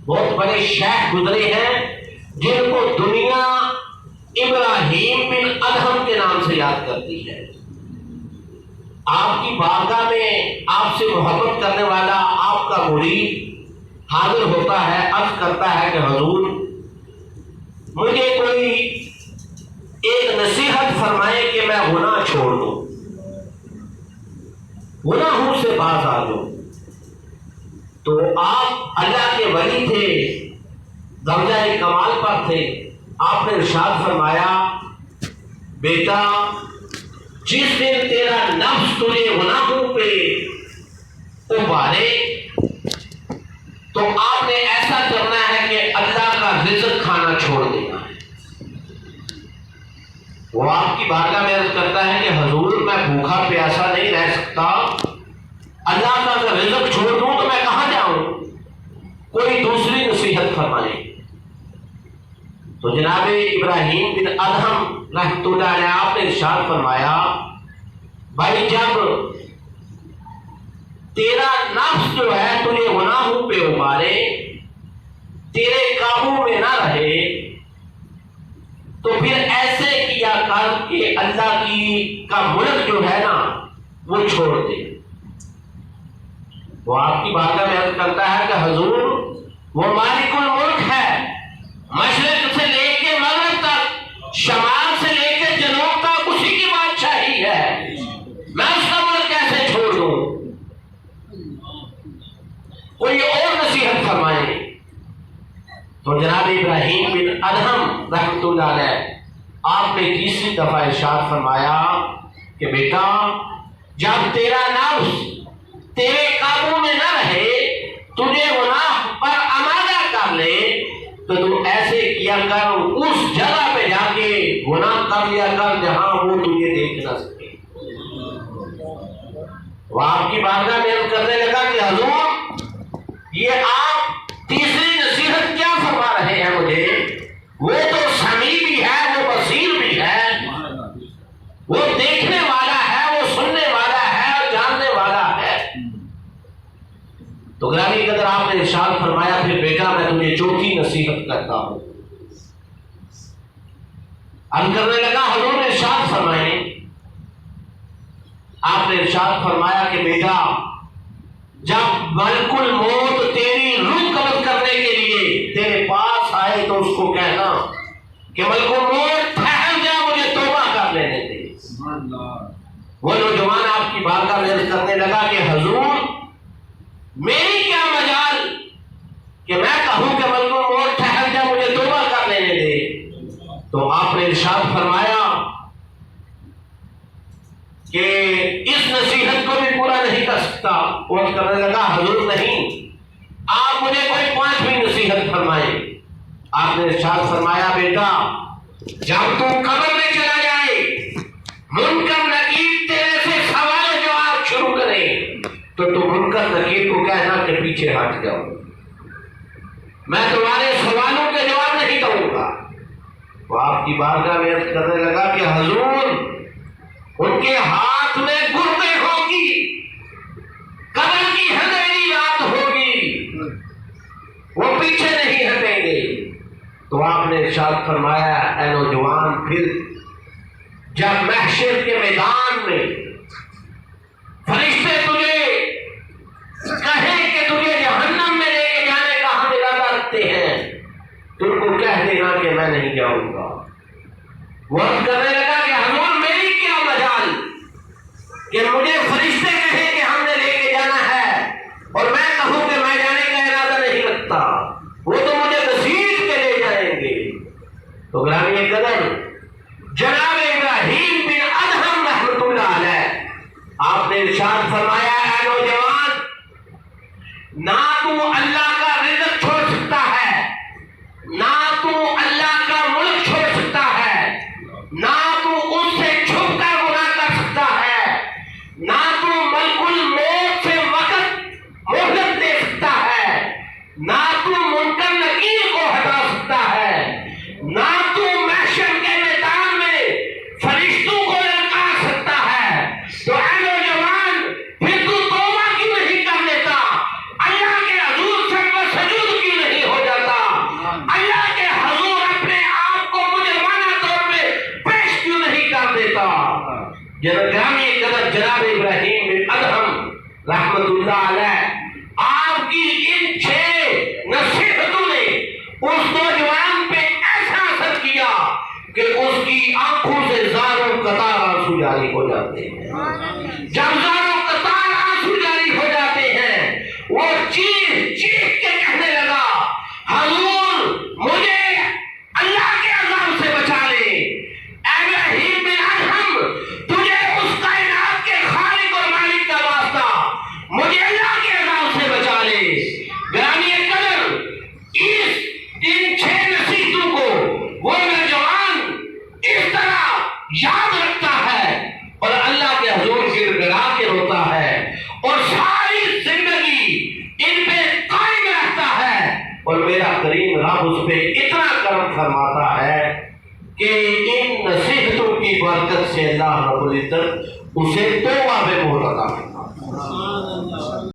بہت بڑے شیخ گزرے ہیں جن کو دنیا ابراہیم بن ادہم کے نام سے یاد کرتی ہے۔ آپ کی بارگاہ میں آپ سے محبت کرنے والا آپ کا مرید حاضر ہوتا ہے، عرض کرتا ہے کہ حضور مجھے کوئی ایک نصیحت فرمائے کہ میں گناہ چھوڑ دوں، گناہوں سے باز آ جاؤں۔ تو آپ اللہ کے ولی تھے، درجہ کمال پر تھے، آپ نے ارشاد فرمایا بیٹا جس دن تیرا نفس تجھے گناہوں پہ ابھارے تو آپ نے ایسا کرنا ہے کہ اللہ کا رزق کھانا چھوڑ دینا ہے۔ وہ آپ کی بارگاہ میں عرض کرتا ہے کہ حضور میں بھوکا پیاسا نہیں رہ سکتا، اللہ کا اگر رزق چھوڑ دوں تو میں کہاں جاؤں؟ کوئی دوسری نصیحت فرمائیں۔ تو جناب ابراہیم بن ادہم رحمۃ اللہ علیہ آپ نے ارشاد فرمایا بھائی جب تیرا نفس جو ہے تجھے گناہوں پہ ابھارے، تیرے قابو میں نہ رہے، تو پھر ایسے کیا کر کہ اللہ کا ملک جو ہے نا وہ چھوڑ دے۔ وہ آپ کی بارگاہ میں عرض کرتا ہے کہ حضور وہ مالک الملک ہے، مشرق سے لے کے مغرب تک، شمال سے لے کے جنوب تک اسی کی بادشاہی ہے، میں اس کا ملک کیسے چھوڑ دوں؟ کوئی اور نصیحت فرمائیں۔ تو جناب ابراہیم بن ادہم رحمۃ اللہ علیہ آپ نے تیسری دفعہ ارشاد فرمایا کہ بیٹا جب تیرا نفس تیرے قابو میں نہ رہے، تجھے گناہ پر آمادہ کر لے، تو تم ایسے کیا کر اس جگہ پہ جا کے گناہ کر لیا کر جہاں وہ تجھے دیکھ نہ سکے۔ وہ آپ کی بارگاہ میں عرض کرنے لگا کہ حضور یہ آپ تیسری نصیحت کیا فرما رہے ہیں مجھے؟ وہ تو سمیع بھی ہے، وہ بصیر بھی ہے، وہ دیکھنے والا ہے، وہ سننے والا ہے اور جاننے والا ہے۔ تو گرامی قدر آپ نے ارشاد فرمایا پھر بیٹا میں تمہیں چوتھی نصیحت کرتا ہوں۔ عرض کرنے لگا حضور نے ارشاد فرمائے۔ آپ نے ارشاد فرمایا کہ بیٹا جب ملک الموت تیری روح قبض کرنے کے لیے تیرے پاس آئے تو اس کو کہنا کہ ملک الموت ٹھہر جا، مجھے توبہ کر لینے دے۔ وہ نوجوان آپ کی بارگاہ میں عرض کرنے لگا کہ حضور میری کیا مجال کہ میں کہوں کہ ملک الموت ٹھہر جا، مجھے توبہ کر لینے دے۔ تو آپ نے ارشاد فرمایا کہ اس نصیحت کو بھی پورا نہیں کر سکتا۔ وہ کرنے لگا حضور نہیں، آپ مجھے کوئی پانچویں نصیحت فرمائیں۔ آپ نے ارشاد فرمایا بیٹا جب تو قبر میں چلا جائے، منکر نکیر تیرے سے سوال جواب شروع کرے تو تم منکر نکیر کو کہنا کہ پیچھے ہٹ جاؤ، میں تمہارے سوالوں کے جواب نہیں دوں گا۔ وہ آپ کی بارگاہ میں عرض کرنے لگا کہ حضور ان کے ہاتھ میں گردے ہوگی، قبر کی ہنیری رات ہوگی، وہ پیچھے نہیں ہٹیں گے۔ تو آپ نے ارشاد فرمایا اے نوجوان پھر جب محشر کے میدان میں فرشتے تجھے کہیں کہ تجھے جہنم میں لے کے جانے کا ہم ارادہ رکھتے ہیں، تم کو کہہ دینا کہ میں نہیں جاؤں گا۔ وہ عرض کرنے لگا کہ حضور میری کیا مجال کہ مجھے فرشتے کہیں کہ ہم نے لے کے جانا ہے اور میں کہوں کہ میں جانے کا ارادہ نہیں رکھتا، وہ تو مجھے گھسیٹ کے لے جائیں گے۔ تو گرامی قدر جناب ابراہیم بن ادہم رحمۃ اللہ علیہ آپ نے ارشاد فرمایا اے نوجوان نہ تو اللہ کا رزق چھوڑ سکتا ہے، نہ تو اللہ کا ملک چھوڑ سکتا ہے، نہ تو اس سے چھپ کر گناہ کر سکتا ہے، نہ تو ملک الموت سے وقت مہلت دے سکتا ہے، نہ تو منکر نکیر کو ہٹا سکتا ہے، نہ تو محشر کے میدان میں فرشتوں کو للکار سکتا ہے۔ تو اے نوجوان پھر تو توبہ کیوں نہیں کر لیتا؟ اللہ کے حضور سجدہ سجود کیوں نہیں ہو جنگامی قدر جناب ابراہیم بن ادہم رحمت اللہ علیہ، آپ کی ان 6 نصیحتوں نے اس نوجوان پہ ایسا اثر کیا کہ اس کی آنکھوں سے زاروں قطار آنسو جاری ہو جاتے ہیں۔ جب زاروں قطار آنسو جاری ہو جاتے ہیں، وہ چیخ چیخ کے کہنے لگا، حضور مجھے اللہ کے عذاب سے بچا لے۔ ابراہیم بن ادہم، تجھے اس کائنات کے خالق اور مالک کا واسطہ، مجھے اللہ کے عذاب سے بچا لے۔ گرامی قدر، ان 6 نصیحتوں کو وہ نوجوان اس طرح یاد رکھتا ہے اور اللہ کے حضور گر گڑا کے روتا ہے اور ساری زندگی ان پہ قائم رہتا ہے، اور میرا کریم رب اس پہ اتنا کرم فرماتا ہے کہ ان نصیحتوں کی برکت سے اللہ رب العزت اسے توبہ میں مہر عطا فرماتا ہے۔